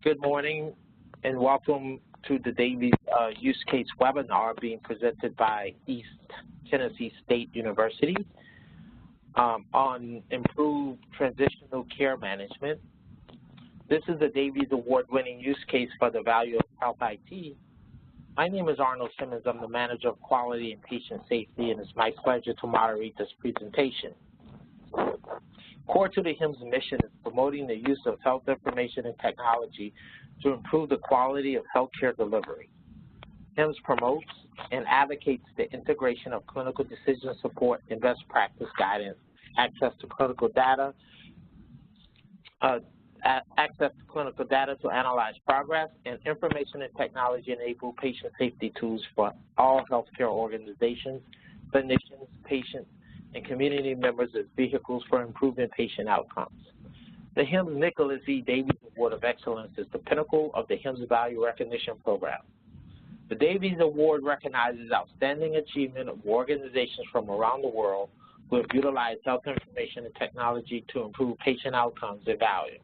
Good morning and welcome to the Davies use case webinar being presented by East Tennessee State University on improved transitional care management. This is the Davies award-winning use case for the value of health IT. My name is Arnold Simmons. I'm the Manager of Quality and Patient Safety, and it's my pleasure to moderate this presentation. Core to the HIMSS mission is promoting the use of health information and technology to improve the quality of healthcare delivery. HIMSS promotes and advocates the integration of clinical decision support and best practice guidance, access to clinical data to analyze progress, and information and technology-enabled patient safety tools for all healthcare organizations, clinicians, patients, and community members as vehicles for improving patient outcomes. The HIMSS Nicholas E. Davies Award of Excellence is the pinnacle of the HIMSS Value Recognition Program. The Davies Award recognizes outstanding achievement of organizations from around the world who have utilized health information and technology to improve patient outcomes and value.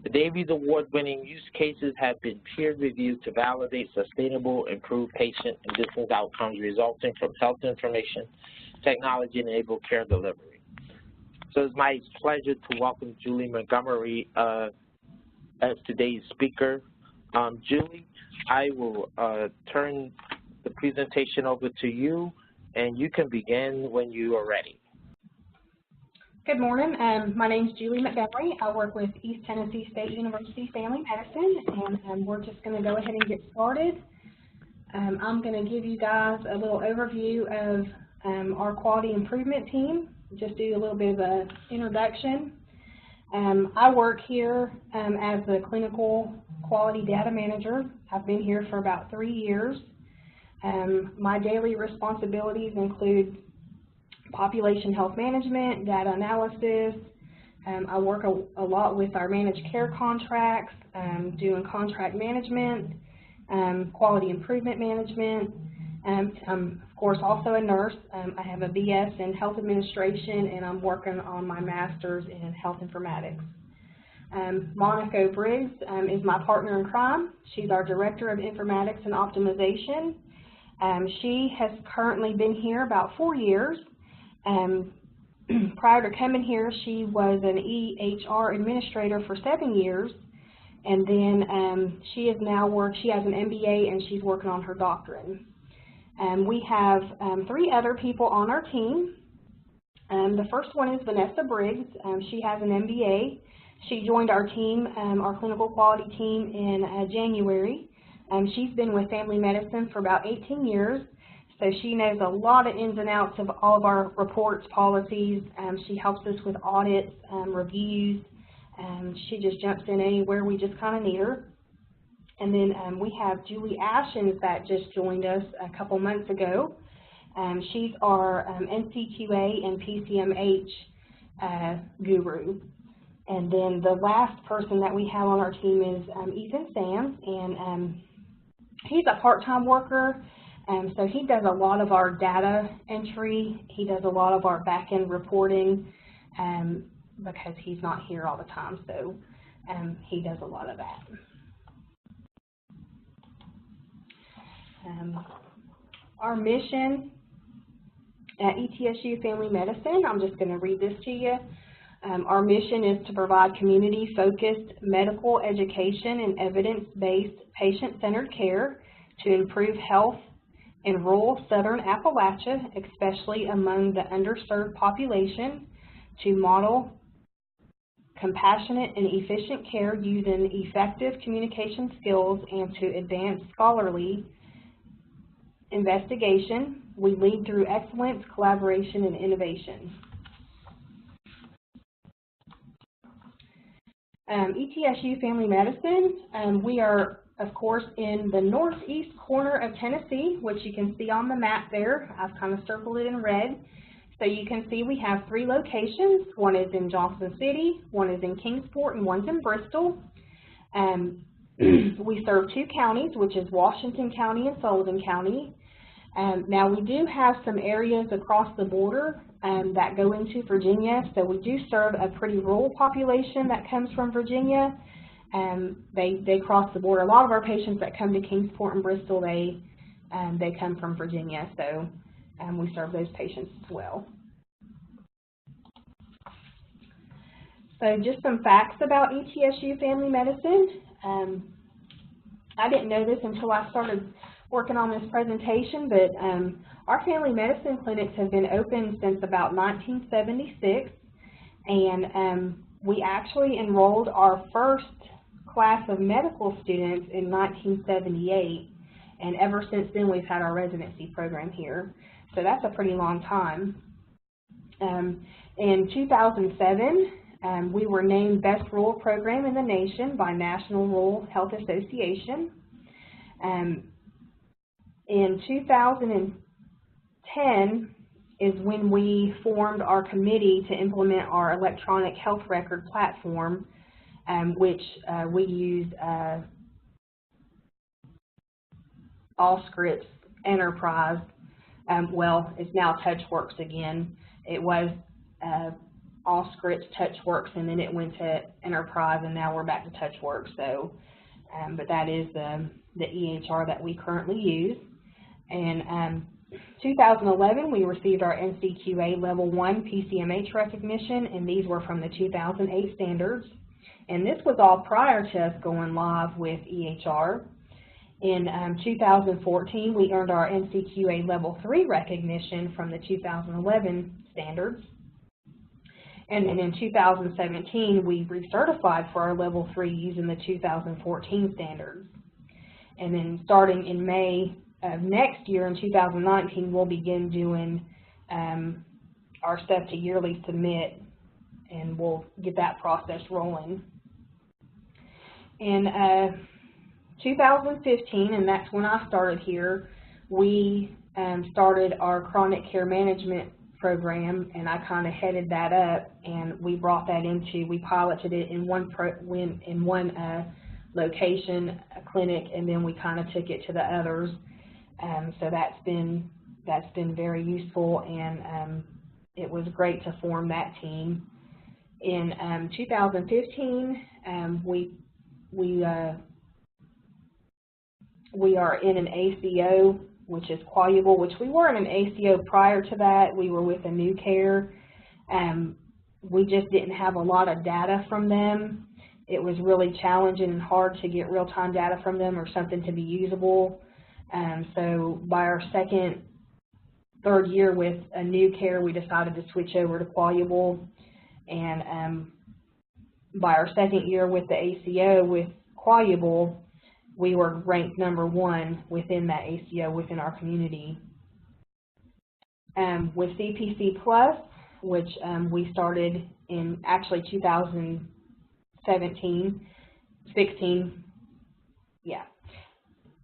The Davies Award-winning use cases have been peer-reviewed to validate sustainable, improved patient and business outcomes resulting from health information technology-enabled care delivery. So it's my pleasure to welcome Julie Montgomery as today's speaker. Julie, I will turn the presentation over to you, and you can begin when you are ready. Good morning. My name is Julie Montgomery. I work with East Tennessee State University Family Medicine, and we're just going to go ahead and get started. I'm going to give you guys a little overview of our quality improvement team, just do a little bit of an introduction. I work here as the clinical quality data manager. I've been here for about 3 years. My daily responsibilities include population health management, data analysis. I work a lot with our managed care contracts, doing contract management, quality improvement management. I'm, of course, also a nurse. I have a BS in health administration, and I'm working on my master's in health informatics. Monica Briggs is my partner in crime. She's our director of informatics and optimization. She has currently been here about 4 years. Prior to coming here, she was an EHR administrator for 7 years, and then she has an MBA, and she's working on her doctorate. We have 3 other people on our team. The first one is Vanessa Briggs. She has an MBA. She joined our team, our clinical quality team, in January. She's been with family medicine for about 18 years, so she knows a lot of ins and outs of all of our reports, policies. She helps us with audits, reviews. She just jumps in anywhere we just kind of need her. And then we have Julie Ashens that just joined us a couple months ago. She's our NCQA and PCMH guru. And then the last person that we have on our team is Ethan Sands, and he's a part-time worker. So he does a lot of our data entry. He does a lot of our back-end reporting because he's not here all the time. So he does a lot of that. Our mission at ETSU Family Medicine, I'm just going to read this to you. Our mission is to provide community-focused medical education and evidence-based patient-centered care to improve health in rural southern Appalachia, especially among the underserved population, to model compassionate and efficient care using effective communication skills, and to advance scholarly investigation. We lead through excellence, collaboration, and innovation. ETSU Family Medicine, we are, of course, in the northeast corner of Tennessee, which you can see on the map there. I've kind of circled it in red. So you can see we have 3 locations. One is in Johnson City, one is in Kingsport, and one's in Bristol. We serve 2 counties, which is Washington County and Sullivan County. Now, we do have some areas across the border that go into Virginia, so we do serve a pretty rural population that comes from Virginia. They cross the border. A lot of our patients that come to Kingsport and Bristol, they come from Virginia, so we serve those patients as well. So just some facts about ETSU Family Medicine. I didn't know this until I started working on this presentation, but our family medicine clinics have been open since about 1976, and we actually enrolled our first class of medical students in 1978, and ever since then we've had our residency program here. So that's a pretty long time. In 2007, we were named Best Rural Program in the Nation by National Rural Health Association. In 2010 is when we formed our committee to implement our electronic health record platform, which we use Allscripts Enterprise. Well, it's now TouchWorks again. It was Allscripts, TouchWorks, and then it went to Enterprise, and now we're back to TouchWorks. So, but that is the EHR that we currently use. And 2011, we received our NCQA Level 1 PCMH recognition, and these were from the 2008 standards. And this was all prior to us going live with EHR. In 2014, we earned our NCQA Level 3 recognition from the 2011 standards. And then in 2017, we recertified for our Level 3 using the 2014 standards. And then starting in May of next year, in 2019, we'll begin doing our stuff to yearly submit, and we'll get that process rolling. In 2015, and that's when I started here, we started our chronic care management program, and I kind of headed that up, and we brought that into, we piloted it in one location, a clinic, and then we kind of took it to the others. So that's been very useful, and it was great to form that team. In 2015, we are in an ACO, which is Qualable, which we were in an ACO prior to that. We were with a new care. We just didn't have a lot of data from them. It was really challenging and hard to get real-time data from them or something to be usable. So by our third year with a new care, we decided to switch over to Qualable. And by our second year with the ACO with Qualable, we were ranked #1 within that ACO within our community. With CPC Plus, which we started in actually 2016, yeah,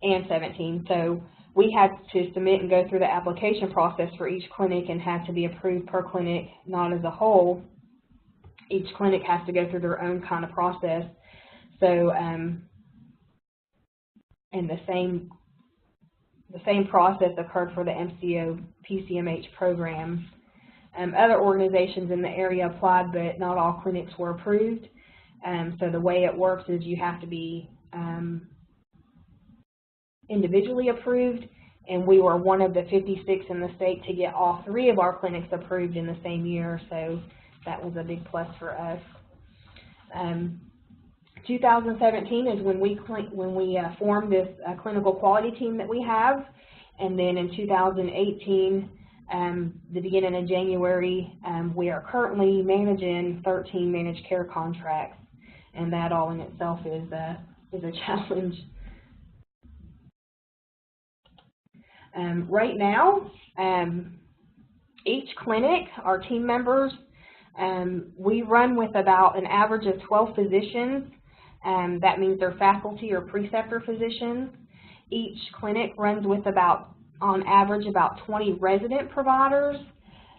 and 17. So we had to submit and go through the application process for each clinic and had to be approved per clinic, not as a whole. Each clinic has to go through their own kind of process. So, and the same process occurred for the MCO PCMH program. Other organizations in the area applied, but not all clinics were approved. So the way it works is you have to be individually approved, and we were one of the 56 in the state to get all 3 of our clinics approved in the same year, so that was a big plus for us. 2017 is when we formed this clinical quality team that we have, and then in 2018, the beginning of January, we are currently managing 13 managed care contracts, and that all in itself is a challenge. Right now, each clinic, our team members, we run with about an average of 12 physicians. That means they're faculty or preceptor physicians. Each clinic runs with on average, about 20 resident providers.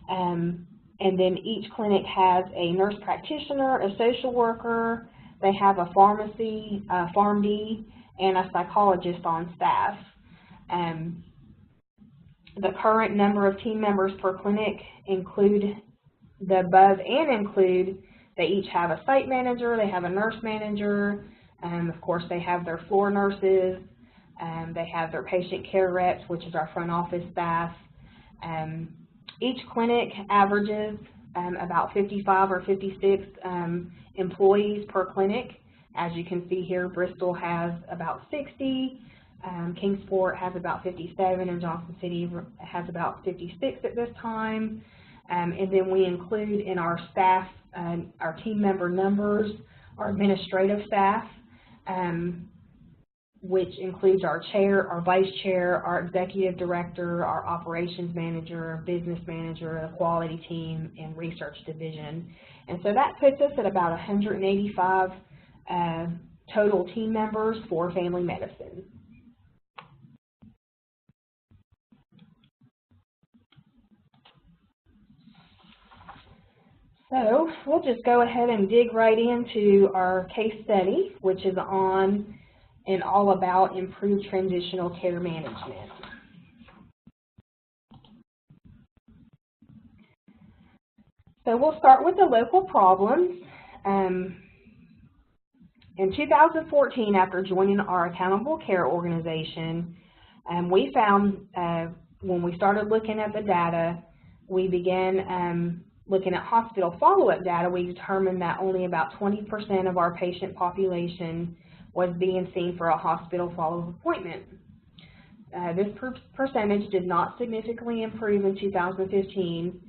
And then each clinic has a nurse practitioner, a social worker, they have a pharmacy, a PharmD, and a psychologist on staff. The current number of team members per clinic include the above and include they each have a site manager, they have a nurse manager, Of course, they have their floor nurses. They have their patient care reps, which is our front office staff. Each clinic averages about 55 or 56 employees per clinic. As you can see here, Bristol has about 60, Kingsport has about 57, and Johnson City has about 56 at this time. And then we include in our staff, our team member numbers, our administrative staff, which includes our chair, our vice chair, our executive director, our operations manager, our business manager, the quality team, and research division. And so that puts us at about 185 total team members for family medicine. So we'll just go ahead and dig right into our case study, which is on and all about improved transitional care management. So we'll start with the local problems. In 2014, after joining our accountable care organization, we found when we started looking at the data, we began looking at hospital follow-up data. We determined that only about 20% of our patient population was being seen for a hospital follow-up appointment. This percentage did not significantly improve in 2015,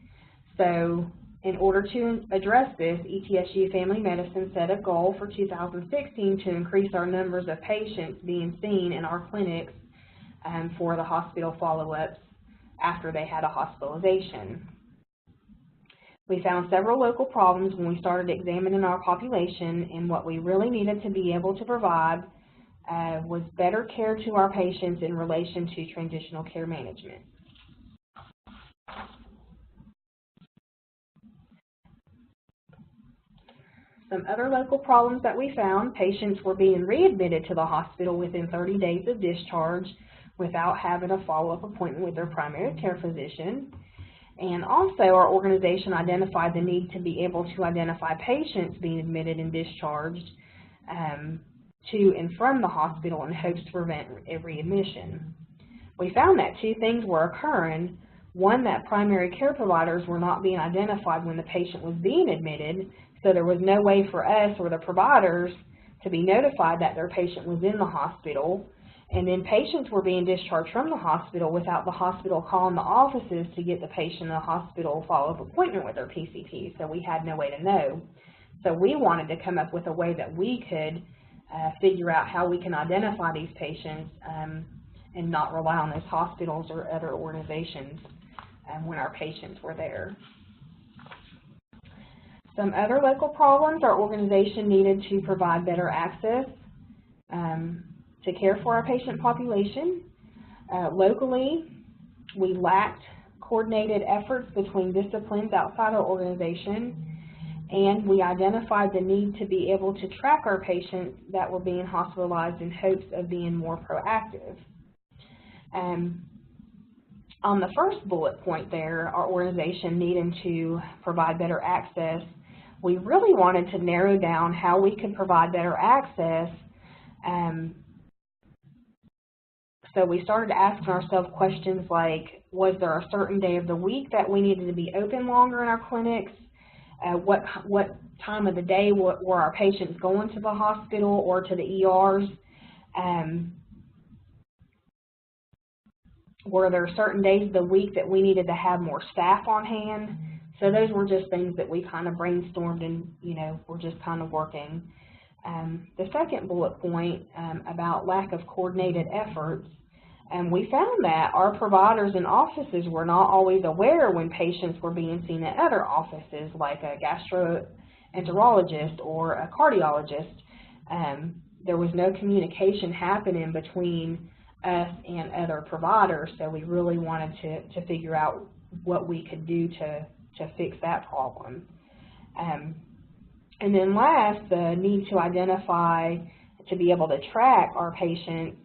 so in order to address this, ETSU Family Medicine set a goal for 2016 to increase our numbers of patients being seen in our clinics for the hospital follow-ups after they had a hospitalization. We found several local problems when we started examining our population, and what we really needed to be able to provide was better care to our patients in relation to transitional care management. Some other local problems that we found: patients were being readmitted to the hospital within 30 days of discharge without having a follow-up appointment with their primary care physician. And also, our organization identified the need to be able to identify patients being admitted and discharged to and from the hospital in hopes to prevent a readmission. We found that two things were occurring. One, that primary care providers were not being identified when the patient was being admitted, so there was no way for us or the providers to be notified that their patient was in the hospital. And then patients were being discharged from the hospital without the hospital calling the offices to get the patient a hospital follow-up appointment with their PCP, so we had no way to know. So we wanted to come up with a way that we could figure out how we can identify these patients and not rely on those hospitals or other organizations when our patients were there. Some other local problems: our organization needed to provide better access to care for our patient population. Locally, we lacked coordinated efforts between disciplines outside our organization, and we identified the need to be able to track our patients that were being hospitalized in hopes of being more proactive. On the first bullet point there, our organization needing to provide better access, we really wanted to narrow down how we could provide better access. So we started asking ourselves questions like, was there a certain day of the week that we needed to be open longer in our clinics? What time of the day were our patients going to the hospital or to the ERs? Were there certain days of the week that we needed to have more staff on hand? So those were just things that we kind of brainstormed and, we're just kind of working. The second bullet point about lack of coordinated efforts, we found that our providers and offices were not always aware when patients were being seen at other offices like a gastroenterologist or a cardiologist. There was no communication happening between us and other providers, so we really wanted to figure out what we could do to fix that problem. And then last, the need to identify, to be able to track our patients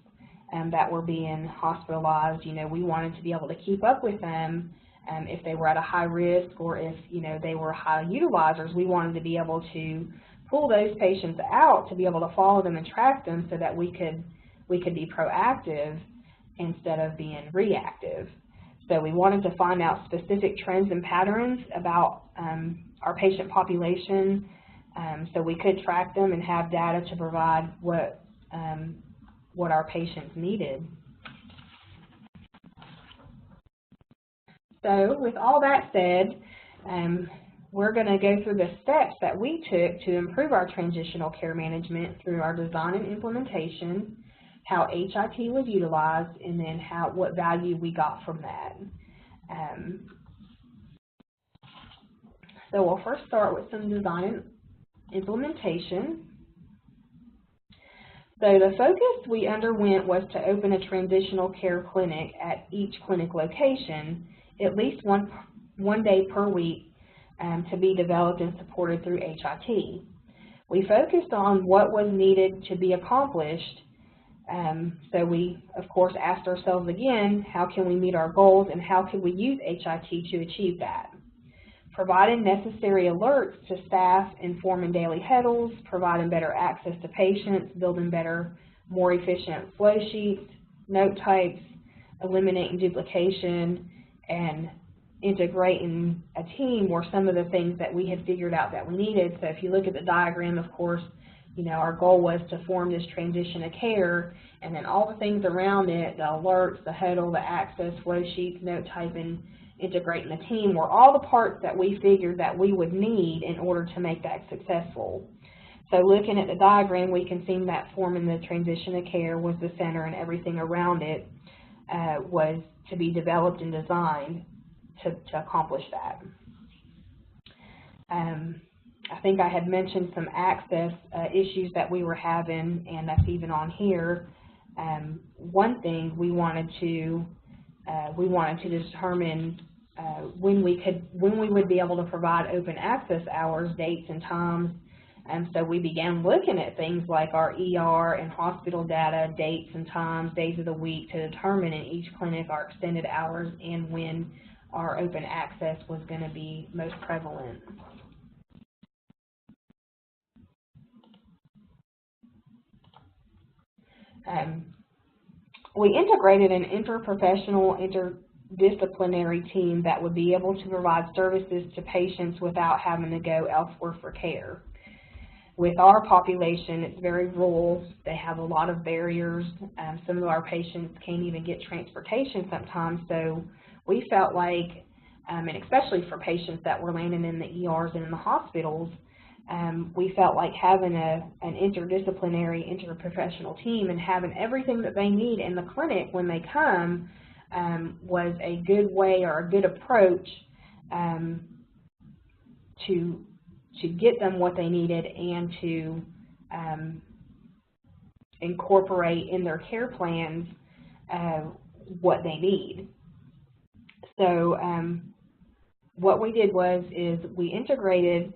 that were being hospitalized. We wanted to be able to keep up with them if they were at a high risk or if, they were high utilizers. We wanted to be able to pull those patients out to be able to follow them and track them so that we could be proactive instead of being reactive. So we wanted to find out specific trends and patterns about our patient population, so we could track them and have data to provide what our patients needed. So with all that said, we're going to go through the steps that we took to improve our transitional care management through our design and implementation, how HIT was utilized, and then what value we got from that. So we'll first start with some design and implementation. So the focus we underwent was to open a transitional care clinic at each clinic location, at least one day per week, to be developed and supported through HIT. We focused on what was needed to be accomplished. So we, of course, asked ourselves again, how can we meet our goals and how can we use HIT to achieve that? Providing necessary alerts to staff, informing daily huddles, providing better access to patients, building better, more efficient flow sheets, note types, eliminating duplication, and integrating a team were some of the things that we had figured out that we needed. So if you look at the diagram, of course, you know, our goal was to form this transition of care, and then all the things around it, the alerts, the huddle, the access, flow sheets, note typing, integrating the team, were all the parts that we figured that we would need in order to make that successful. So looking at the diagram, we can see that forming the transition of care was the center, and everything around it was to be developed and designed to accomplish that. I think I had mentioned some access issues that we were having, and that's even on here. One thing we wanted to determine when we would be able to provide open access hours, dates, and times. And so we began looking at things like our ER and hospital data, dates and times, days of the week, to determine in each clinic our extended hours and when our open access was going to be most prevalent. We integrated an interprofessional, interdisciplinary team that would be able to provide services to patients without having to go elsewhere for care. With our population, it's very rural. They have a lot of barriers. Some of our patients can't even get transportation sometimes, so we felt like, and especially for patients that were landing in the ERs and in the hospitals, we felt like having an interdisciplinary, interprofessional team and having everything that they need in the clinic when they come was a good way or a good approach to get them what they needed and to incorporate in their care plans what they need. So what we did is we integrated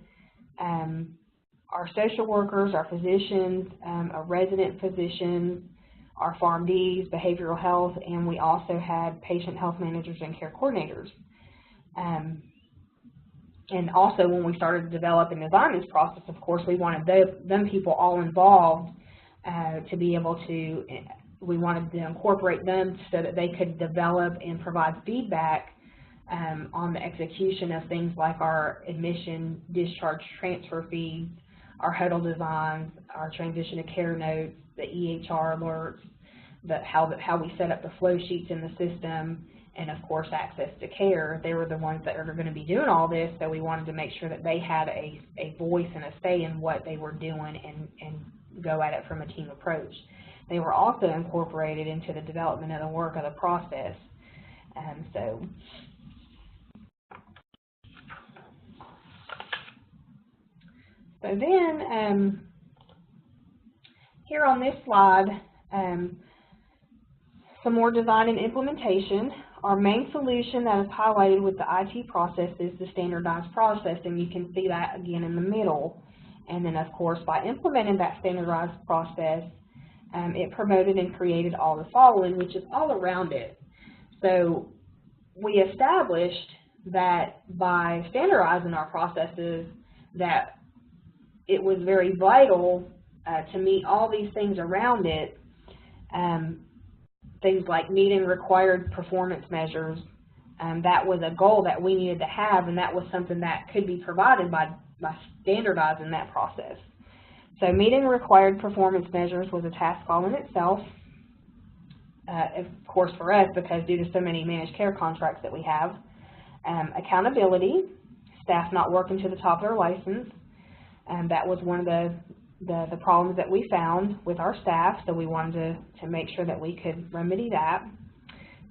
our social workers, our physicians, our resident physicians, our PharmDs, behavioral health, and we also had patient health managers and care coordinators. And also when we started to develop and design this process, of course, we wanted them people all involved to be able to, we wanted to incorporate them so that they could develop and provide feedback on the execution of things like our admission, discharge, transfer fees, our huddle designs, our transition of care notes, the EHR alerts, how we set up the flow sheets in the system, and of course access to care. They were the ones that are going to be doing all this, so we wanted to make sure that they had a voice and a say in what they were doing and go at it from a team approach. They were also incorporated into the development of the work of the process. So then, here on this slide, some more design and implementation. Our main solution that is highlighted with the IT process is the standardized process, and you can see that again in the middle. And then, of course, by implementing that standardized process, it promoted and created all the following, which is all around it. So we established that by standardizing our processes, that it was very vital to meet all these things around it, things like meeting required performance measures. That was a goal that we needed to have, and that was something that could be provided by standardizing that process. So meeting required performance measures was a task all in itself, of course for us, because due to so many managed care contracts that we have. Accountability, staff not working to the top of their license. That was one of the problems that we found with our staff, so we wanted to make sure that we could remedy that.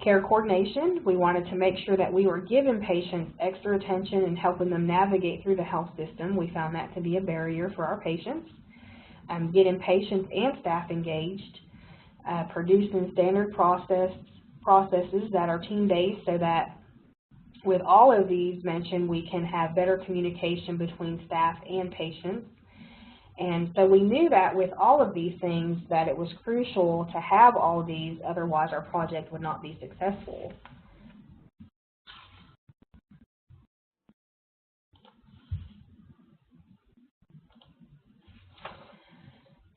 Care coordination, we wanted to make sure that we were giving patients extra attention and helping them navigate through the health system. We found that to be a barrier for our patients. Getting patients and staff engaged, producing standard processes that are team-based, so that with all of these mentioned, we can have better communication between staff and patients. And so we knew that with all of these things that it was crucial to have all of these, otherwise our project would not be successful.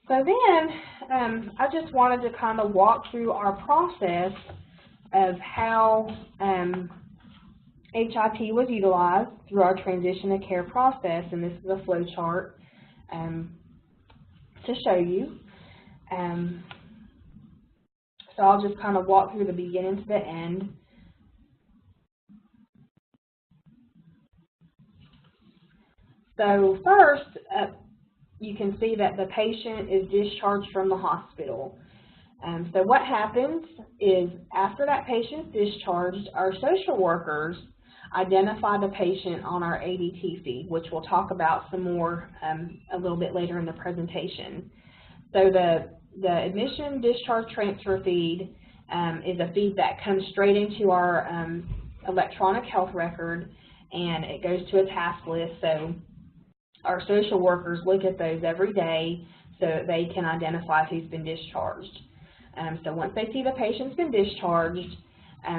So then I just wanted to kind of walk through our process of how HIP was utilized through our transition to care process, and this is a flow chart to show you. So I'll just kind of walk through the beginning to the end. So first, you can see that the patient is discharged from the hospital. So what happens is after that patient is discharged, our social workers identify the patient on our ADT feed, which we'll talk about some more a little bit later in the presentation. So the admission, discharge, transfer feed is a feed that comes straight into our electronic health record, and it goes to a task list. So our social workers look at those every day so that they can identify who's been discharged. So once they see the patient's been discharged,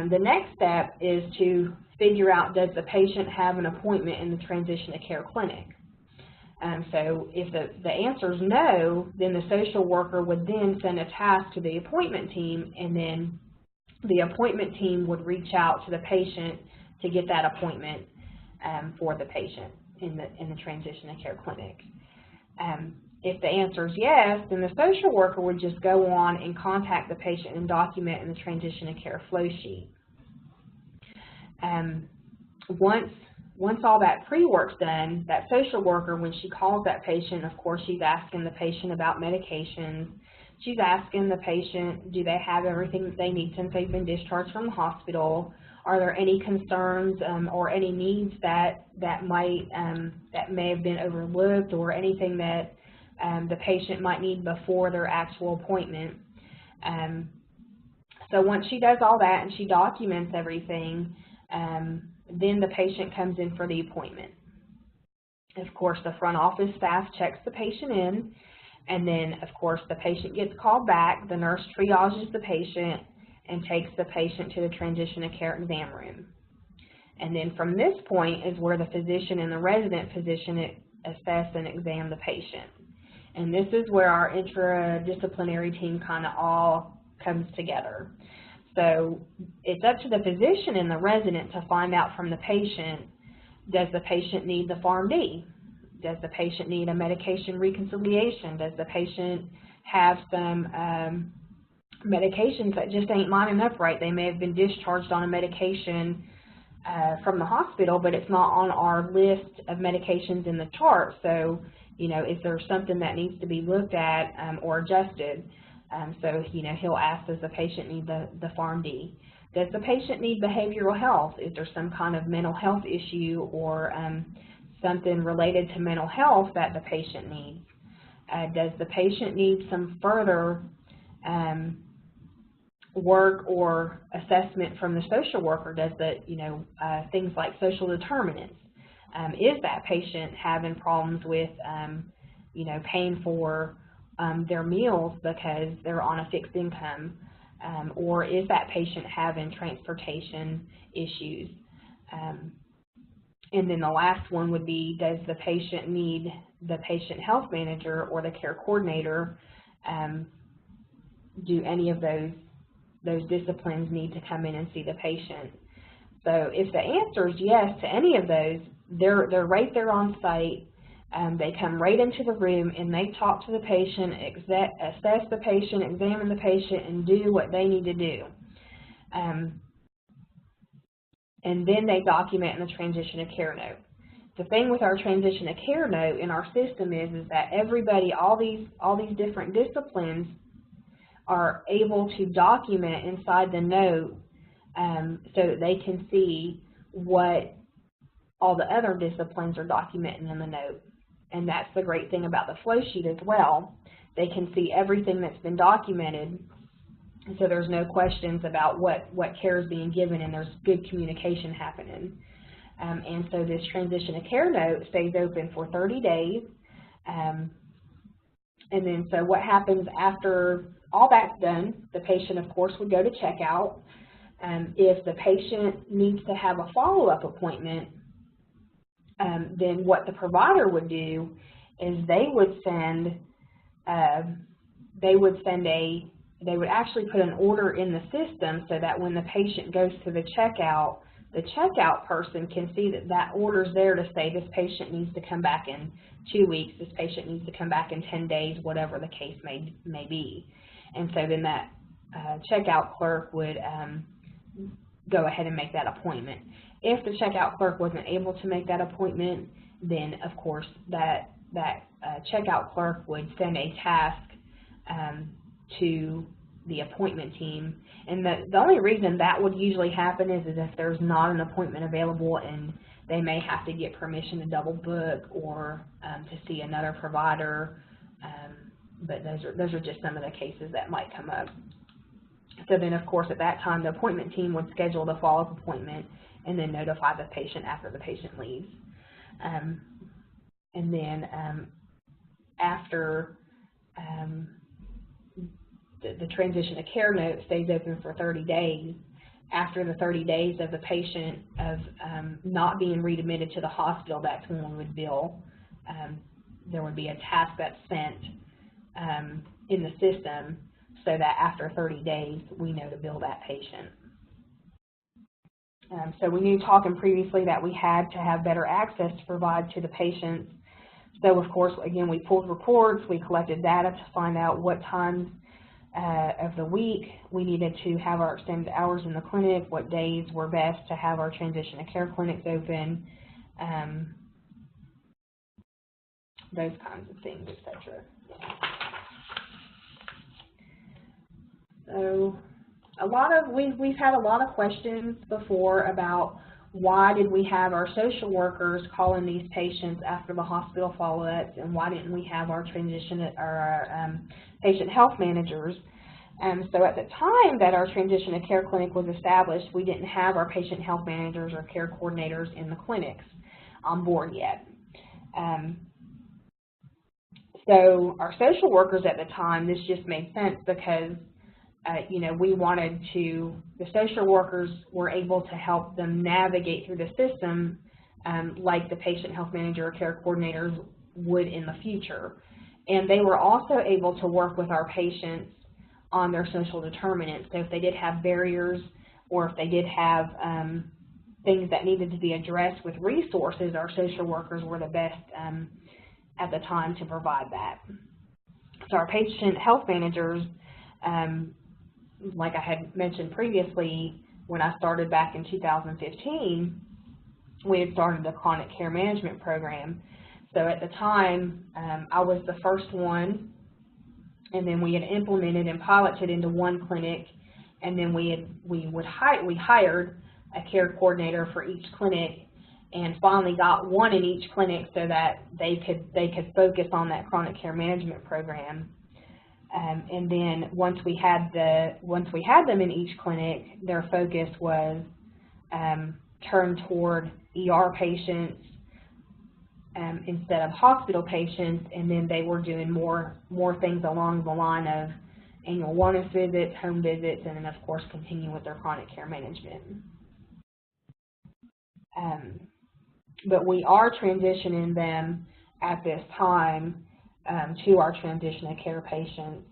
the next step is to figure out, does the patient have an appointment in the transition to care clinic? So if the answer is no, then the social worker would then send a task to the appointment team, and then the appointment team would reach out to the patient to get that appointment for the patient in the transition to care clinic. If the answer is yes, then the social worker would just go on and contact the patient and document in the transition to care flow sheet. Once all that pre-work's done, that social worker, when she calls that patient, of course, she's asking the patient about medications. She's asking the patient, do they have everything that they need since they've been discharged from the hospital? Are there any concerns or any needs that may have been overlooked, or anything that the patient might need before their actual appointment? So once she does all that and she documents everything, then the patient comes in for the appointment. Of course, the front office staff checks the patient in, and then, of course, the patient gets called back. The nurse triages the patient and takes the patient to the transition to care exam room. And then from this point is where the physician and the resident physician assess and examine the patient. And this is where our interdisciplinary team kind of all comes together. So it's up to the physician and the resident to find out from the patient, does the patient need the Pharm D? Does the patient need a medication reconciliation? Does the patient have some medications that just ain't lining up right? They may have been discharged on a medication from the hospital, but it's not on our list of medications in the chart. So, you know, is there something that needs to be looked at or adjusted? So, you know, he'll ask, does the patient need the Pharm D? Does the patient need behavioral health? Is there some kind of mental health issue or something related to mental health that the patient needs? Does the patient need some further work or assessment from the social worker? Does the, you know, things like social determinants? Is that patient having problems with, you know, paying for their meals because they're on a fixed income? Or is that patient having transportation issues? And then the last one would be, does the patient need the patient health manager or the care coordinator do any of those disciplines need to come in and see the patient. So if the answer is yes to any of those, they're right there on site. They come right into the room and they talk to the patient, assess the patient, examine the patient, and do what they need to do. And then they document in the transition of care note. The thing with our transition of care note in our system is that everybody, all these different disciplines are able to document inside the note so that they can see what all the other disciplines are documenting in the note. And that's the great thing about the flow sheet as well. They can see everything that's been documented, so there's no questions about what care is being given, and there's good communication happening. And so this transition of care note stays open for 30 days. And then so what happens after all that's done, the patient, of course, would go to checkout. If the patient needs to have a follow-up appointment, then what the provider would do is they would actually put an order in the system so that when the patient goes to the checkout person can see that order's there to say this patient needs to come back in 2 weeks, this patient needs to come back in 10 days, whatever the case may be. And so then that checkout clerk would go ahead and make that appointment. If the checkout clerk wasn't able to make that appointment, then of course that checkout clerk would send a task to the appointment team. And the only reason that would usually happen is if there's not an appointment available and they may have to get permission to double book or to see another provider. But those are just some of the cases that might come up. So then, of course, at that time, the appointment team would schedule the follow-up appointment and then notify the patient after the patient leaves. And then after the transition of care note stays open for 30 days, after the 30 days of the patient of not being readmitted to the hospital, that's when we would bill. There would be a task that's sent in the system so that after 30 days we know to bill that patient. So we knew talking previously that we had to have better access to provide to the patients. So of course, again, we pulled reports, we collected data to find out what times of the week we needed to have our extended hours in the clinic, what days were best to have our transition of care clinics open, those kinds of things, etc. So we've had a lot of questions before about why did we have our social workers calling these patients after the hospital follow-ups, and why didn't we have our patient health managers? So at the time that our transition of care clinic was established, we didn't have our patient health managers or care coordinators in the clinics on board yet. So our social workers at the time, this just made sense because we wanted to, the social workers were able to help them navigate through the system like the patient health manager or care coordinators would in the future. And they were also able to work with our patients on their social determinants. So if they did have barriers or if they did have things that needed to be addressed with resources, our social workers were the best at the time to provide that. So our patient health managers, like I had mentioned previously, when I started back in 2015, we had started the chronic care management program. So at the time, I was the first one, and then we had implemented and piloted into one clinic, and then we hired a care coordinator for each clinic, and finally got one in each clinic so that they could focus on that chronic care management program. And then once we had them in each clinic, their focus was turned toward ER patients instead of hospital patients, and then they were doing more things along the line of annual wellness visits, home visits, and then of course continue with their chronic care management. But we are transitioning them at this time to our transitional care patients.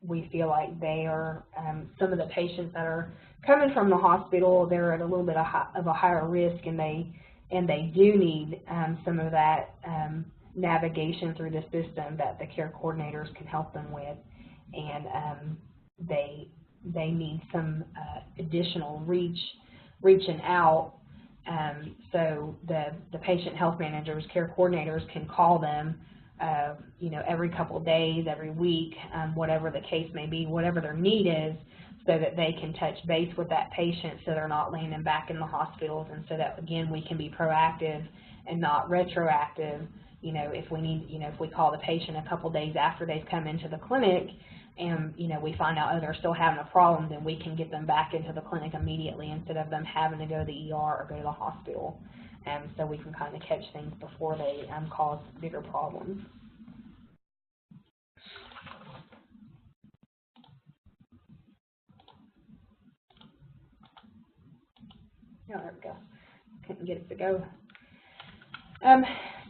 We feel like they are, some of the patients that are coming from the hospital, they're at a little bit of a higher risk, and they do need some of that navigation through the system that the care coordinators can help them with, and they need some additional reaching out. So the patient health managers, care coordinators can call them, you know, every couple of days, every week, whatever the case may be, whatever their need is, so that they can touch base with that patient so they're not landing back in the hospitals, and so that, again, we can be proactive and not retroactive. You know, if we need, you know, if we call the patient a couple days after they've come into the clinic and, you know, we find out, oh, they're still having a problem, then we can get them back into the clinic immediately instead of them having to go to the ER or go to the hospital. So we can kind of catch things before they cause bigger problems. Oh, there we go. Couldn't get it to go.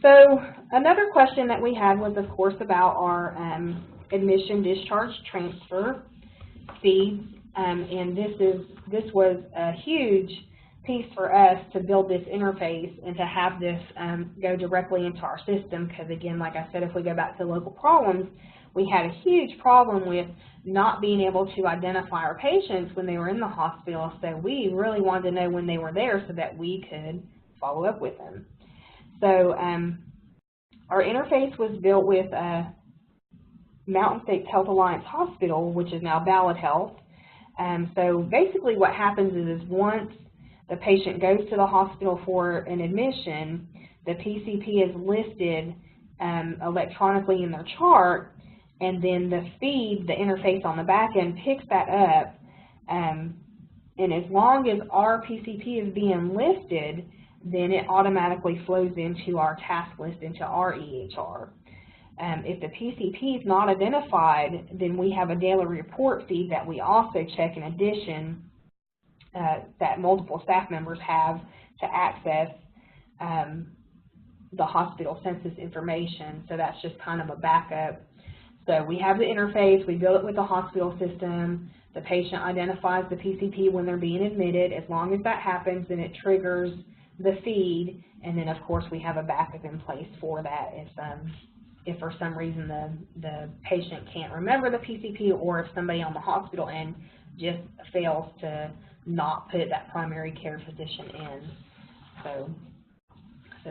So another question that we had was, of course, about our admission, discharge, transfer fees, and this was a huge piece for us to build this interface and to have this go directly into our system, because, again, like I said, if we go back to local problems, we had a huge problem with not being able to identify our patients when they were in the hospital, so we really wanted to know when they were there so that we could follow up with them. So our interface was built with Mountain States Health Alliance Hospital, which is now Ballad Health. So basically what happens is once the patient goes to the hospital for an admission, the PCP is listed electronically in their chart, and then the feed, the interface on the back end, picks that up, and as long as our PCP is being listed, then it automatically flows into our task list, into our EHR. If the PCP is not identified, then we have a daily report feed that we also check in addition, that multiple staff members have to access the hospital census information. So that's just kind of a backup. So we have the interface, we build it with the hospital system, the patient identifies the PCP when they're being admitted. As long as that happens, then it triggers the feed, and then of course we have a backup in place for that if for some reason the patient can't remember the PCP, or if somebody on the hospital end just fails to not put that primary care physician in. So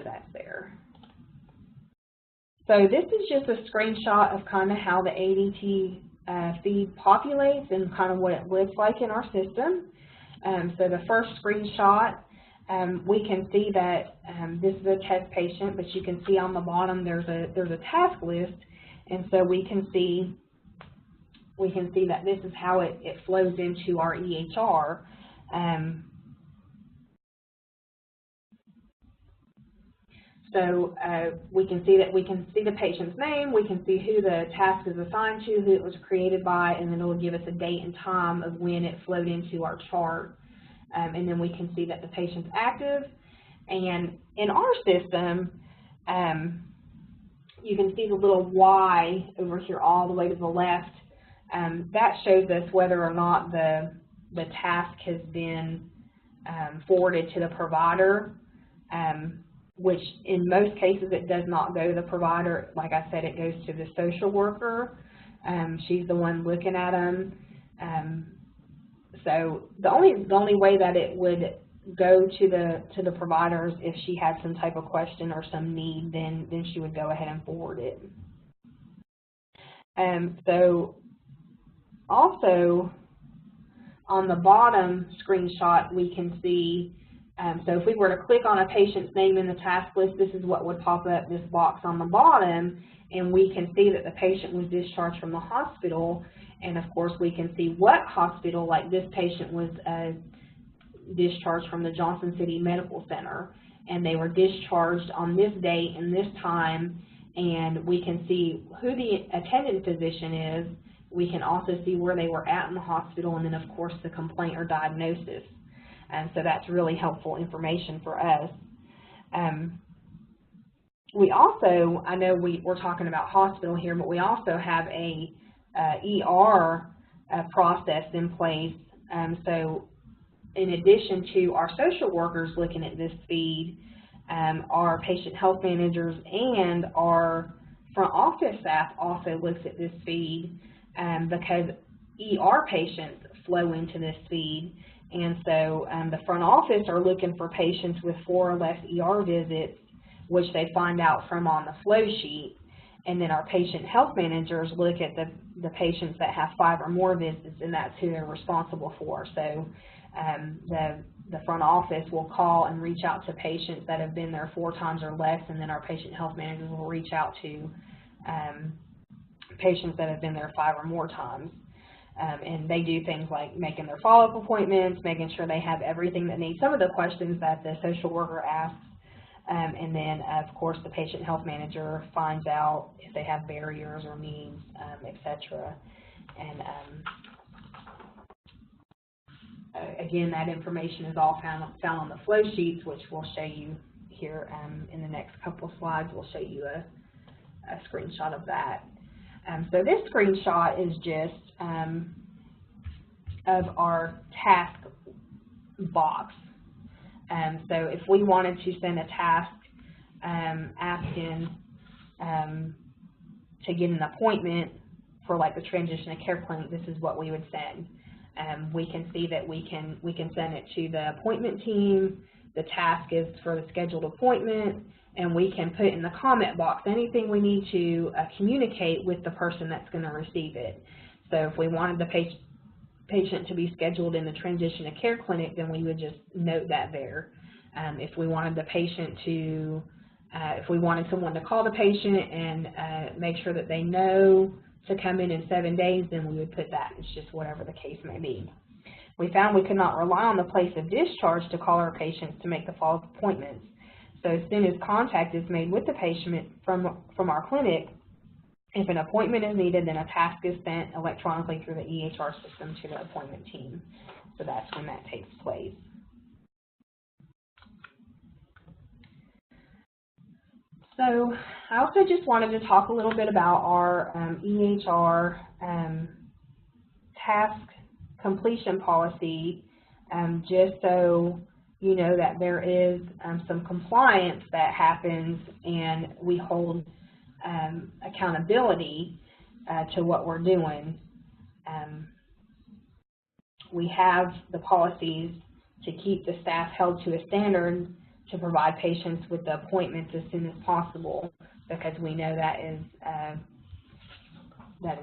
that's there. So this is just a screenshot of kind of how the ADT feed populates and kind of what it looks like in our system. So the first screenshot, we can see that this is a test patient, but you can see on the bottom there's a task list, and so we can see that this is how it flows into our EHR. So we can see that we can see the patient's name, we can see who the task is assigned to, who it was created by, and then it will give us a date and time of when it flowed into our chart. And then we can see that the patient's active. And in our system, you can see the little Y over here all the way to the left. That shows us whether or not the task has been forwarded to the provider, which in most cases it does not go to the provider. Like I said, it goes to the social worker. She's the one looking at them. So the only way that it would go to the providers if she had some type of question or some need, then she would go ahead and forward it. So also on the bottom screenshot we can see, so if we were to click on a patient's name in the task list, this is what would pop up, this box on the bottom, and we can see that the patient was discharged from the hospital. And of course we can see what hospital, like this patient was discharged from the Johnson City Medical Center, and they were discharged on this date and this time, and we can see who the attending physician is. We can also see where they were at in the hospital, and then of course the complaint or diagnosis. And so that's really helpful information for us. We also, I know we're talking about hospital here, but we also have a ER process in place. So in addition to our social workers looking at this feed, our patient health managers and our front office staff also looks at this feed because ER patients flow into this feed. And so the front office are looking for patients with 4 or less ER visits, which they find out from on the flow sheet. And then our patient health managers look at the patients that have 5 or more visits, and that's who they're responsible for. So the front office will call and reach out to patients that have been there 4 times or less, and then our patient health managers will reach out to patients that have been there 5 or more times. And they do things like making their follow-up appointments, making sure they have everything that needs, some of the questions that the social worker asks, and then, of course, the patient health manager finds out if they have barriers or needs, etc. And again, that information is all found on the flow sheets, which we'll show you here in the next couple of slides. We'll show you a screenshot of that. So this screenshot is just of our task box. So if we wanted to send a task asking to get an appointment for like the Transitional Care Clinic, this is what we would send. We can see that we can send it to the appointment team. The task is for the scheduled appointment, and we can put in the comment box anything we need to communicate with the person that's going to receive it. So if we wanted the patient to be scheduled in the Transitional Care Clinic, then we would just note that there. If we wanted the patient to, if we wanted someone to call the patient and make sure that they know to come in 7 days, then we would put that. It's just whatever the case may be. We found we could not rely on the place of discharge to call our patients to make the follow-up appointments. So as soon as contact is made with the patient from our clinic, if an appointment is needed, then a task is sent electronically through the EHR system to the appointment team. So that's when that takes place. So I also just wanted to talk a little bit about our EHR task completion policy, just so you know that there is some compliance that happens, and we hold accountability to what we're doing. We have the policies to keep the staff held to a standard to provide patients with the appointments as soon as possible, because we know that is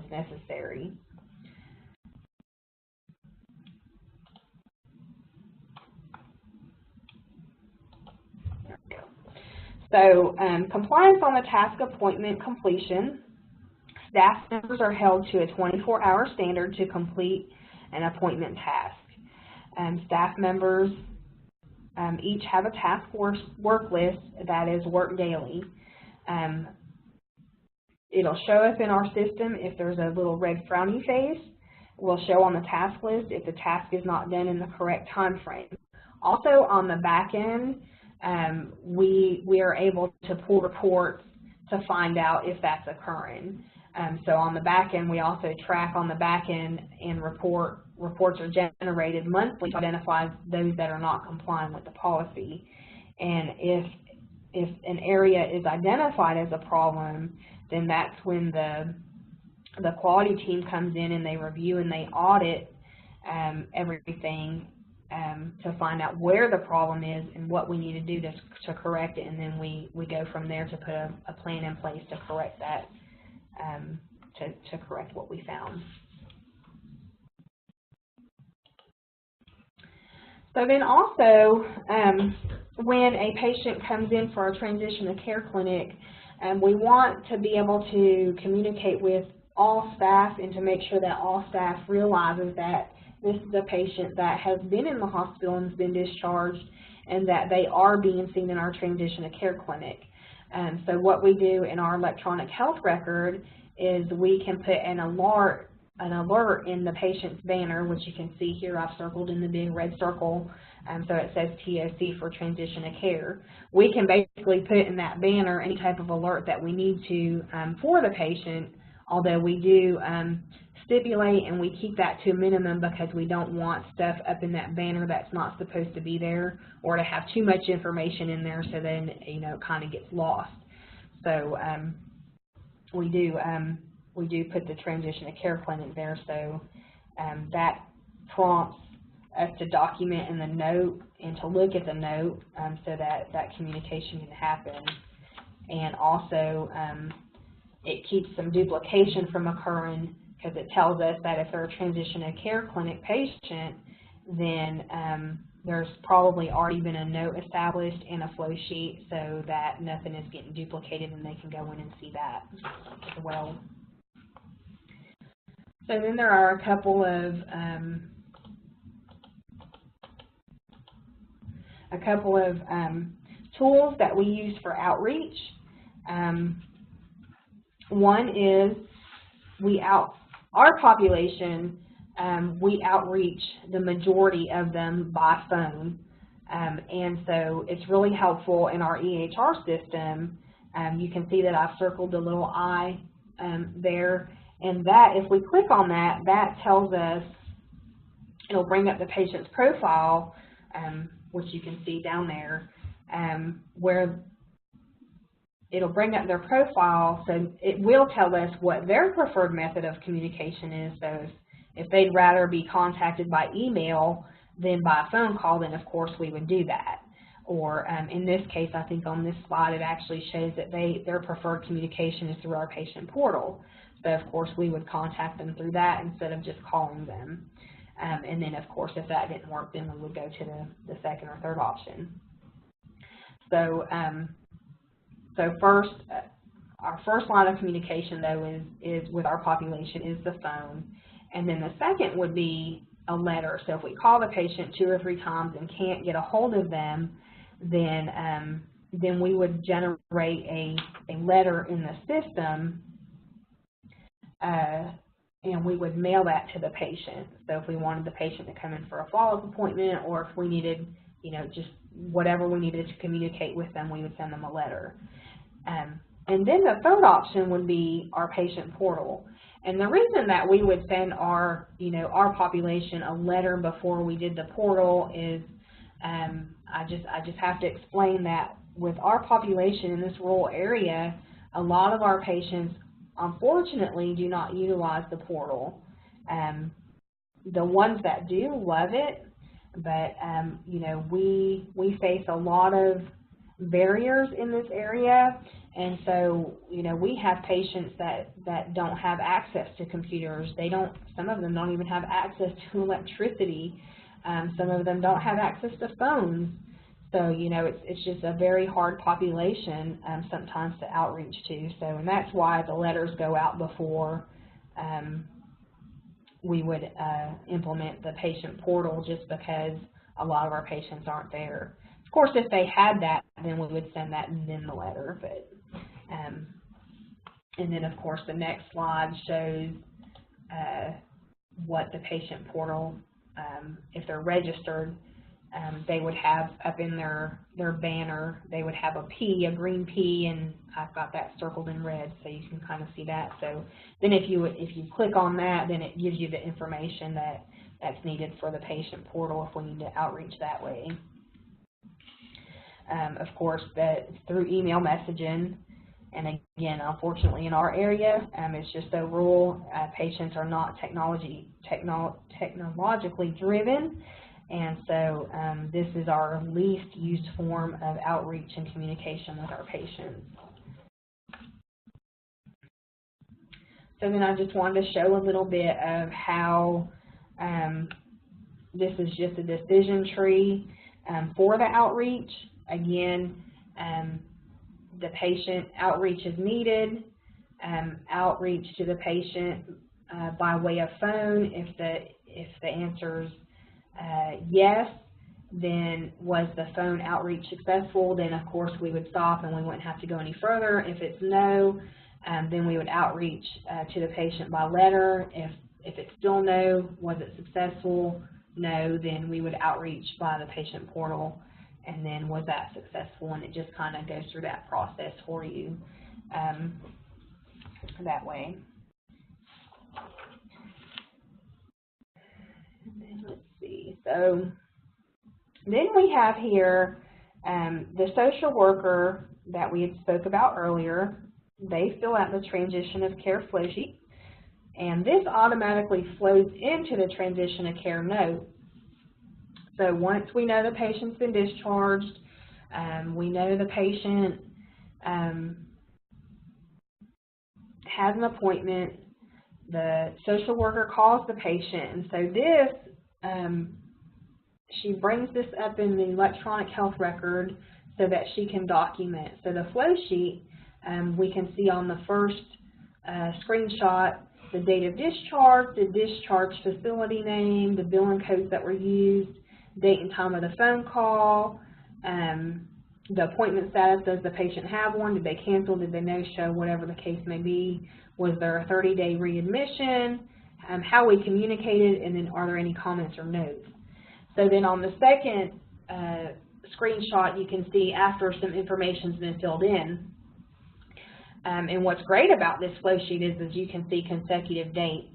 necessary. So compliance on the task appointment completion. Staff members are held to a 24-hour standard to complete an appointment task. Staff members each have a task work list that is worked daily. It'll show up in our system if there's a little red frowny face. It will show on the task list if the task is not done in the correct time frame. Also on the back end, we are able to pull reports to find out if that's occurring. So on the back end, we also track on the back end, and reports are generated monthly to identify those that are not complying with the policy. And if an area is identified as a problem, then that's when the quality team comes in and they review and they audit everything to find out where the problem is and what we need to do to correct it, and then we go from there to put a plan in place to correct that, to correct what we found. So then also, when a patient comes in for a transitional care clinic, we want to be able to communicate with all staff and to make sure that all staff realizes that this is a patient that has been in the hospital and has been discharged, and that they are being seen in our transitional care clinic. So what we do in our electronic health record is we can put an alert an alert in the patient's banner, which you can see here I've circled in the big red circle, so it says TOC for transition of care. We can basically put in that banner any type of alert that we need to for the patient, although we do stipulate and we keep that to a minimum because we don't want stuff up in that banner that's not supposed to be there, or to have too much information in there so then, you know, it kind of gets lost. So we do put the transition of care clinic there, so that prompts us to document in the note and to look at the note so that that communication can happen. And also it keeps some duplication from occurring, because it tells us that if they're a transition of care clinic patient, then there's probably already been a note established and a flow sheet so that nothing is getting duplicated and they can go in and see that as well. So then there are a couple of tools that we use for outreach. One is our population, we outreach the majority of them by phone, and so it's really helpful in our EHR system. You can see that I've circled the little I there, and that, if we click on that, that tells us, it'll bring up the patient's profile, which you can see down there, where it'll bring up their profile, so it will tell us what their preferred method of communication is. So if they'd rather be contacted by email than by phone call, then of course we would do that. Or in this case, I think on this slide it actually shows that their preferred communication is through our patient portal. So of course we would contact them through that instead of just calling them. And then of course if that didn't work, then we would go to the second or third option. So first, our first line of communication though is with our population is the phone, and then the second would be a letter. So if we call the patient 2 or 3 times and can't get a hold of them, then we would generate a letter in the system, and we would mail that to the patient. So if we wanted the patient to come in for a follow-up appointment, or if we needed, you know, just whatever we needed to communicate with them, we would send them a letter. And then the third option would be our patient portal. And the reason that we would send our population a letter before we did the portal is, I just have to explain that with our population in this rural area, a lot of our patients unfortunately do not utilize the portal. The ones that do love it, but you know, we face a lot of barriers in this area, and so, you know, we have patients that don't have access to computers. Some of them don't even have access to electricity. Some of them don't have access to phones. So, you know, it's just a very hard population sometimes to outreach to. So, and that's why the letters go out before we would implement the patient portal, just because a lot of our patients aren't there. Of course, if they had that, then we would send that and then the letter. But and then, of course, the next slide shows what the patient portal, if they're registered, they would have up in their banner, they would have a P, a green P, and I've got that circled in red so you can kind of see that. So then if you click on that, then it gives you the information that's needed for the patient portal if we need to outreach that way. Of course, through email messaging, and again, unfortunately in our area, it's just so rural, patients are not technologically driven, and so this is our least used form of outreach and communication with our patients. So then I just wanted to show a little bit of how this is just a decision tree for the outreach. Again, the patient outreach is needed, outreach to the patient by way of phone. If the answer's yes, then was the phone outreach successful? Then of course we would stop and we wouldn't have to go any further. If it's no, then we would outreach to the patient by letter. If it's still no, was it successful? No, then we would outreach by the patient portal, and then was that successful? And it just kind of goes through that process for you that way. And then let's see. So then we have here the social worker that we had spoke about earlier. They fill out the transition of care flow sheet, and this automatically flows into the transition of care note. So once we know the patient's been discharged, we know the patient has an appointment, the social worker calls the patient, and so this, she brings this up in the electronic health record so that she can document. So the flow sheet, we can see on the first screenshot the date of discharge, the discharge facility name, the billing codes that were used, date and time of the phone call, the appointment status, does the patient have one, did they cancel, did they no-show, whatever the case may be, was there a 30-day readmission, how we communicated, and then are there any comments or notes. So then on the second screenshot, you can see after some information's been filled in. And what's great about this flow sheet is you can see consecutive dates.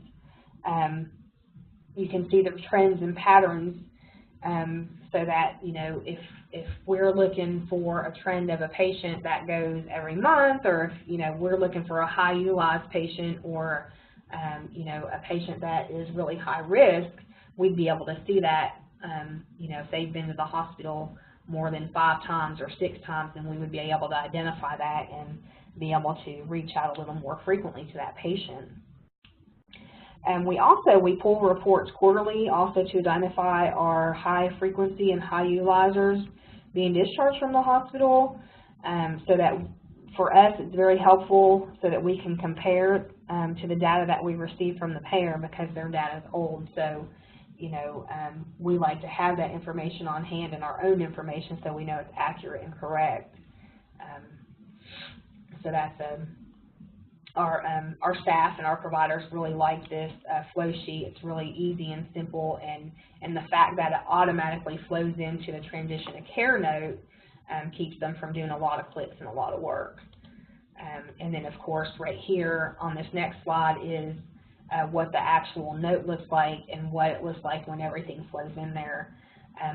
You can see the trends and patterns so that, you know, if we're looking for a trend of a patient that goes every month, or if, you know, we're looking for a high utilized patient, or, you know, a patient that is really high risk, we'd be able to see that. You know, if they've been to the hospital more than 5 times or 6 times, then we would be able to identify that and be able to reach out a little more frequently to that patient. And we pull reports quarterly also to identify our high frequency and high utilizers being discharged from the hospital, so that for us it's very helpful so that we can compare to the data that we receive from the payer, because their data is old. So, you know, we like to have that information on hand and our own information so we know it's accurate and correct. So that's our staff and our providers really like this flow sheet. It's really easy and simple, and the fact that it automatically flows into the transition of care note keeps them from doing a lot of clicks and a lot of work. And then, of course, right here on this next slide is what the actual note looks like and what it looks like when everything flows in there.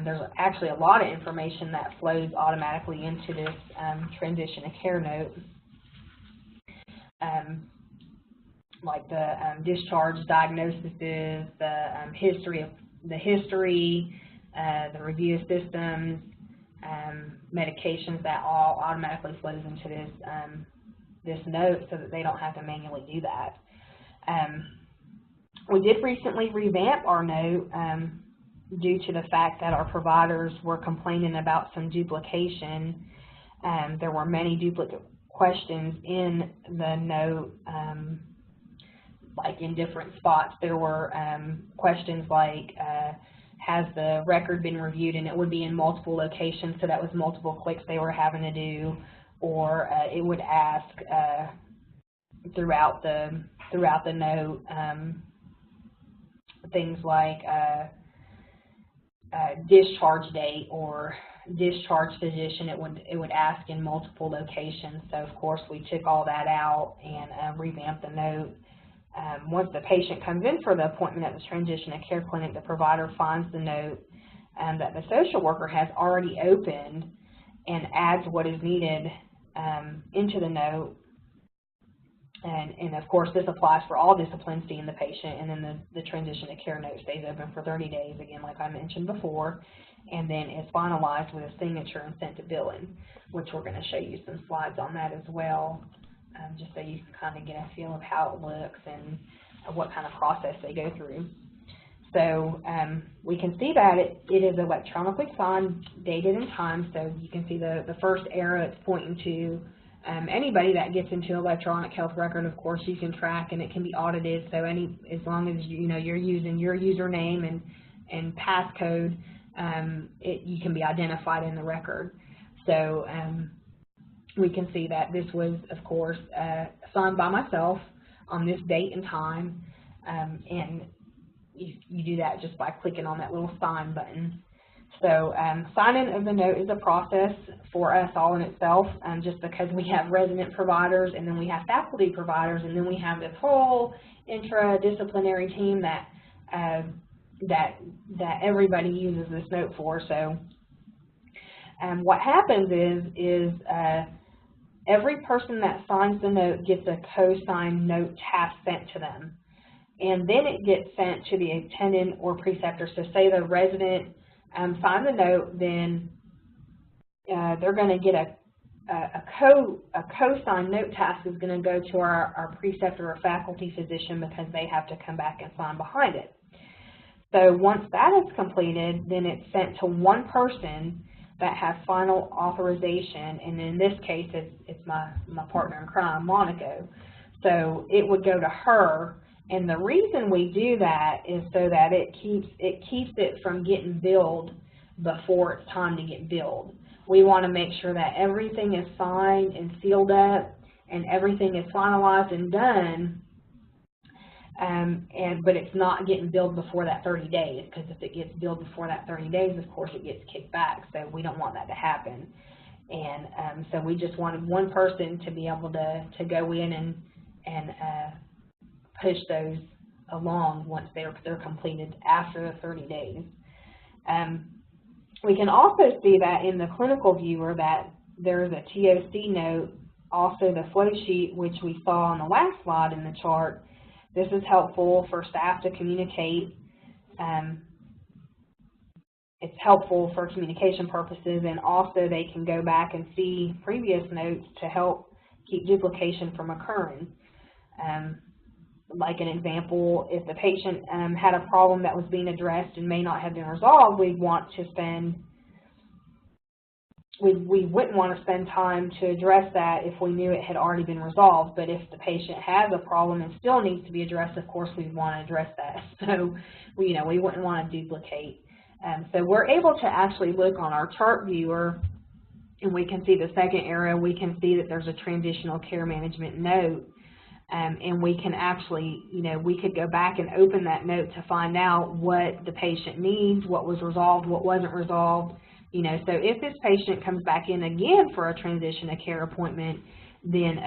There's actually a lot of information that flows automatically into this transition of care note, like the discharge diagnoses, the history, the review of systems, medications, that all automatically flows into this note so that they don't have to manually do that. We did recently revamp our note due to the fact that our providers were complaining about some duplication. There were many duplicate questions in the note, like in different spots. There were questions like, has the record been reviewed, and it would be in multiple locations, so that was multiple clicks they were having to do, or it would ask throughout the note things like discharge date or discharge physician. It would ask in multiple locations. So of course we took all that out and revamped the note. Once the patient comes in for the appointment at the transition of care clinic, the provider finds the note that the social worker has already opened and adds what is needed into the note. And of course this applies for all disciplines seeing the patient, and then the transition of care note stays open for 30 days, again, like I mentioned before, and then it's finalized with a signature and sent to billing, which we're going to show you some slides on that as well, just so you can kind of get a feel of how it looks and what kind of process they go through. So we can see that it is electronically signed, dated, and timed. So you can see the first arrow it's pointing to anybody that gets into electronic health record. Of course, you can track and it can be audited. So as long as you're using your username and passcode, you can be identified in the record. So we can see that this was, of course, signed by myself on this date and time. and you do that just by clicking on that little sign button. So signing of the note is a process for us all in itself, just because we have resident providers, and then we have faculty providers, and then we have this whole interdisciplinary team that that everybody uses this note for. So what happens is every person that signs the note gets a co-signed note task sent to them, and then it gets sent to the attendant or preceptor. So say the resident sign the note, then they're going to get a co-signed note task is going to go to our preceptor or faculty physician, because they have to come back and sign behind it. So once that is completed, then it's sent to one person that has final authorization, and in this case it's my partner in crime, Monica. So it would go to her. And the reason we do that is so that it keeps it from getting billed before it's time to get billed. We want to make sure that everything is signed and sealed up and everything is finalized and done, but it's not getting billed before that 30 days, because if it gets billed before that 30 days, of course it gets kicked back, so we don't want that to happen. And so we just wanted one person to be able to go in and push those along once they're completed after the 30 days. We can also see that in the clinical viewer that there's a TOC note, also the flow sheet, which we saw on the last slide in the chart. This is helpful for staff to communicate. It's helpful for communication purposes, and also they can go back and see previous notes to help keep duplication from occurring. Like an example, if the patient had a problem that was being addressed and may not have been resolved, we wouldn't want to spend time to address that if we knew it had already been resolved. But if the patient has a problem and still needs to be addressed, of course we'd want to address that. So we wouldn't want to duplicate. So we're able to actually look on our chart viewer, and we can see the second arrow. We can see that there's a transitional care management note. And we can actually, we could go back and open that note to find out what the patient needs, what was resolved, what wasn't resolved. So if this patient comes back in again for a transition of care appointment, then,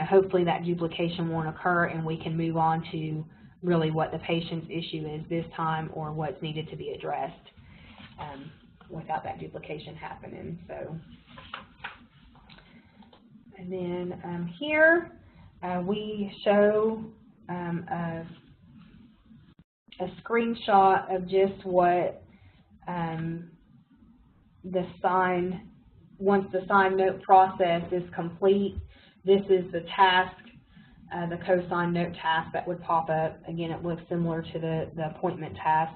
hopefully that duplication won't occur, and we can move on to really what the patient's issue is this time, or what's needed to be addressed without that duplication happening. So, and then here, we show a screenshot of just what once the signed note process is complete, this is the task, the co-signed note task that would pop up. Again, it looks similar to the appointment task,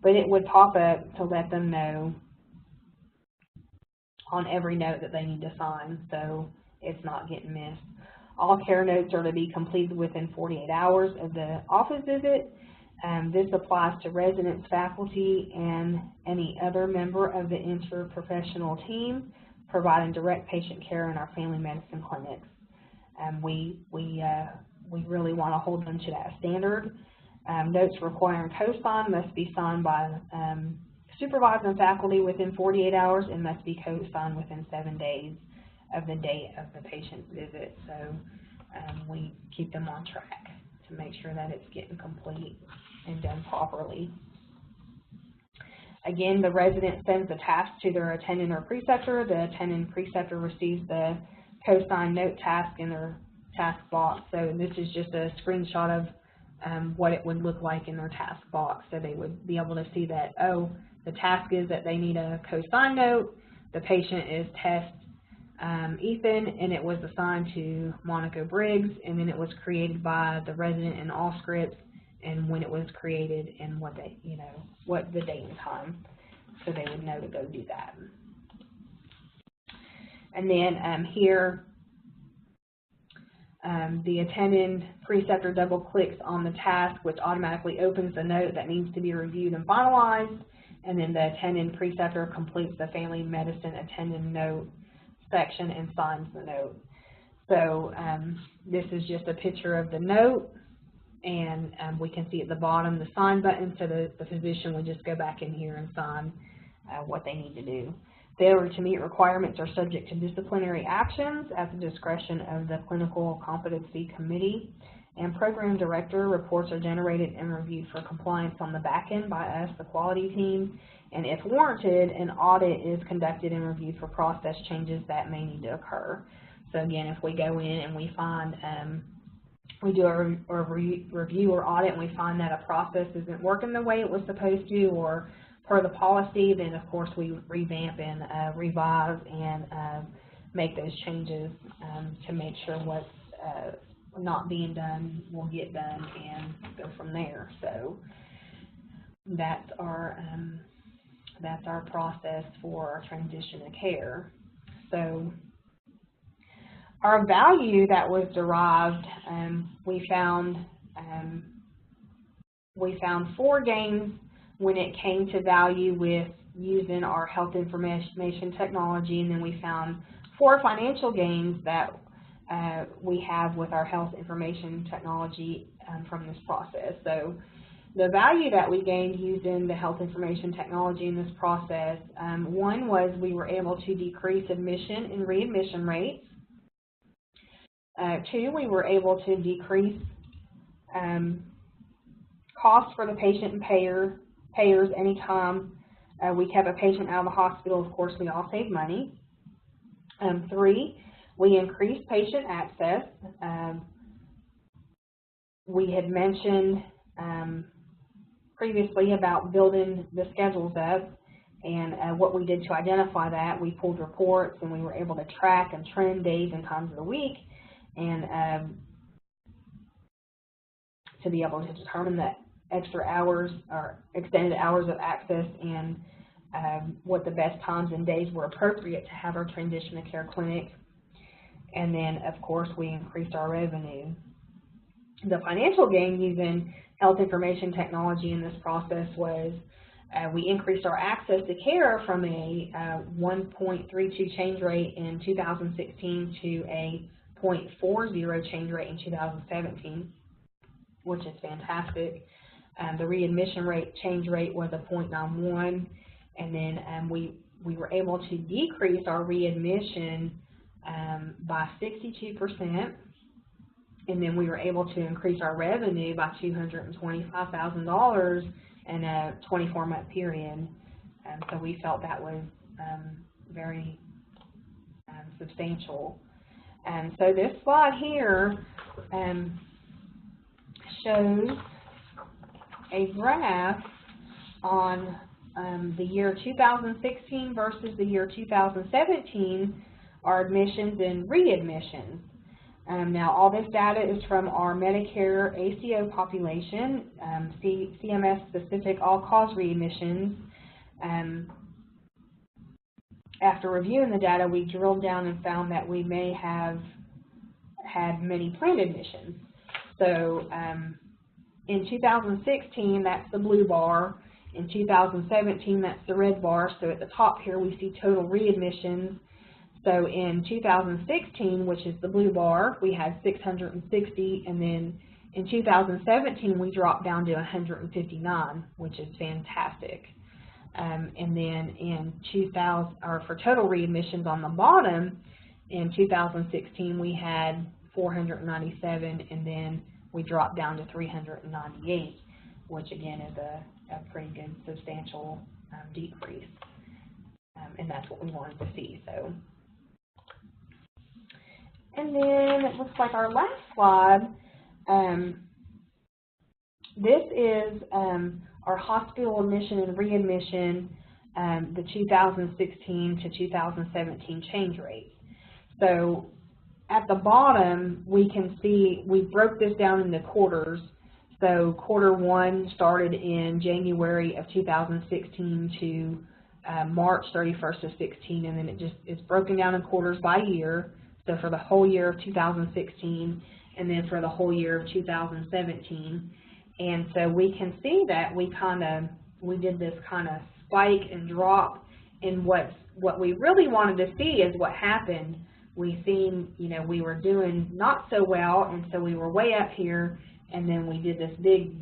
but it would pop up to let them know on every note that they need to sign, so it's not getting missed. All care notes are to be completed within 48 hours of the office visit. This applies to residents, faculty, and any other member of the interprofessional team providing direct patient care in our family medicine clinics. We really want to hold them to that standard. Notes requiring co-sign must be signed by supervisor and faculty within 48 hours and must be co-signed within 7 days of the date of the patient's visit. So we keep them on track to make sure that it's getting complete and done properly. Again, the resident sends the task to their attendant or preceptor. The attendant preceptor receives the co-signed note task in their task box. So this is just a screenshot of what it would look like in their task box. So they would be able to see that, oh, the task is that they need a co-signed note. The patient is test Ethan, and it was assigned to Monica Briggs, and then it was created by the resident in all scripts, and when it was created, and what they, what the date and time, so they would know to go do that. And then here, the attendant preceptor double clicks on the task, which automatically opens the note that needs to be reviewed and finalized, and then the attendant preceptor completes the family medicine attendant note section and signs the note. So this is just a picture of the note, and we can see at the bottom the sign button, so the physician would just go back in here and sign what they need to do. Failure to meet requirements are subject to disciplinary actions at the discretion of the Clinical Competency Committee, and program director. Reports are generated and reviewed for compliance on the back end by us, the quality team, and if warranted, an audit is conducted and reviewed for process changes that may need to occur. So again, if we go in and we find, we do a review or audit and we find that a process isn't working the way it was supposed to or per the policy, then of course we revamp and revise and make those changes to make sure what's not being done will get done and go from there. So that's our process for our transition to care. So our value that was derived, we found 4 gains when it came to value with using our health information technology, and then we found 4 financial gains that we have with our health information technology from this process. So the value that we gained using the health information technology in this process, 1 was we were able to decrease admission and readmission rates. 2, we were able to decrease costs for the patient and payers anytime we kept a patient out of the hospital. Of course, we all save money. 3, we increased patient access. We had mentioned previously about building the schedules up, and what we did to identify that. We pulled reports and we were able to track and trend days and times of the week, and to be able to determine that extra hours or extended hours of access and what the best times and days were appropriate to have our transition to care clinic. And then, of course, we increased our revenue. The financial gain using health information technology in this process was we increased our access to care from a 1.32 change rate in 2016 to a 0.40 change rate in 2017, which is fantastic. The readmission rate change rate was a 0.91, and then we were able to decrease our readmission by 62%, and then we were able to increase our revenue by $225,000 in a 24-month period. So we felt that was very substantial. And so this slide here shows a graph on the year 2016 versus the year 2017, our admissions and readmissions. Now, all this data is from our Medicare ACO population, CMS-specific all-cause readmissions. After reviewing the data, we drilled down and found that we may have had many planned admissions. So in 2016, that's the blue bar. In 2017, that's the red bar. So at the top here, we see total readmissions. So in 2016, which is the blue bar, we had 660, and then in 2017, we dropped down to 159, which is fantastic. And then in 2000, or for total readmissions on the bottom, in 2016, we had 497, and then we dropped down to 398, which again is a pretty good substantial decrease, and that's what we wanted to see. So, and then it looks like our last slide. This is our hospital admission and readmission, the 2016 to 2017 change rates. So at the bottom, we can see we broke this down into quarters. So quarter 1 started in January of 2016 to March 31st of 16, and then it just is broken down in quarters by year. So for the whole year of 2016, and then for the whole year of 2017. And so we can see that we did this kind of spike and drop, and what we really wanted to see is what happened. We seen, we were doing not so well, and so we were way up here, and then we did this big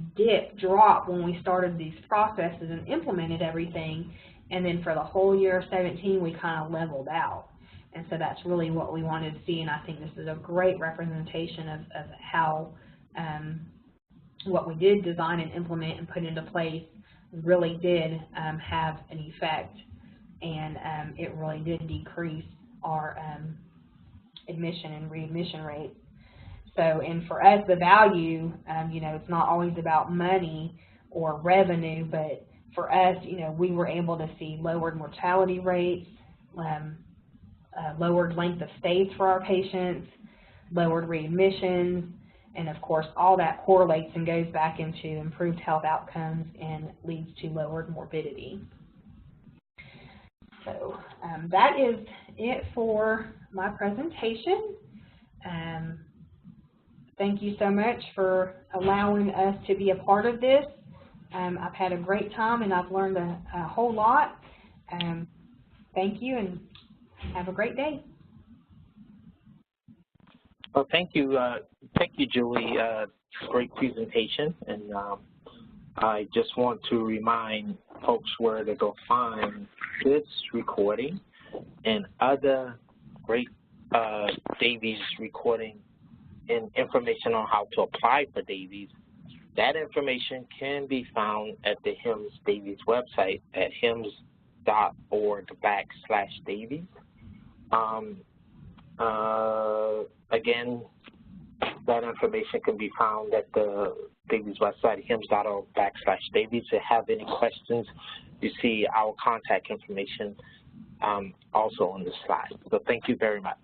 drop when we started these processes and implemented everything, and then for the whole year of 17 we kind of leveled out. And so that's really what we wanted to see, and I think this is a great representation of how what we did design and implement and put into place really did have an effect, and it really did decrease our admission and readmission rates. So, and for us, the value, you know, it's not always about money or revenue, but for us, you know, we were able to see lowered mortality rates, lowered length of stays for our patients, lowered readmissions, and of course all that correlates and goes back into improved health outcomes and leads to lowered morbidity. So that is it for my presentation. Thank you so much for allowing us to be a part of this. I've had a great time and I've learned a whole lot. Thank you and have a great day. Well, thank you, Julie. Great presentation, and I just want to remind folks where to go find this recording and other great Davies recording and information on how to apply for Davies. That information can be found at the HIMSS Davies website at hims.org/Davies. Again, that information can be found at the Davies website, hims.org/Davies. If you have any questions, you see our contact information also on the slide. So thank you very much.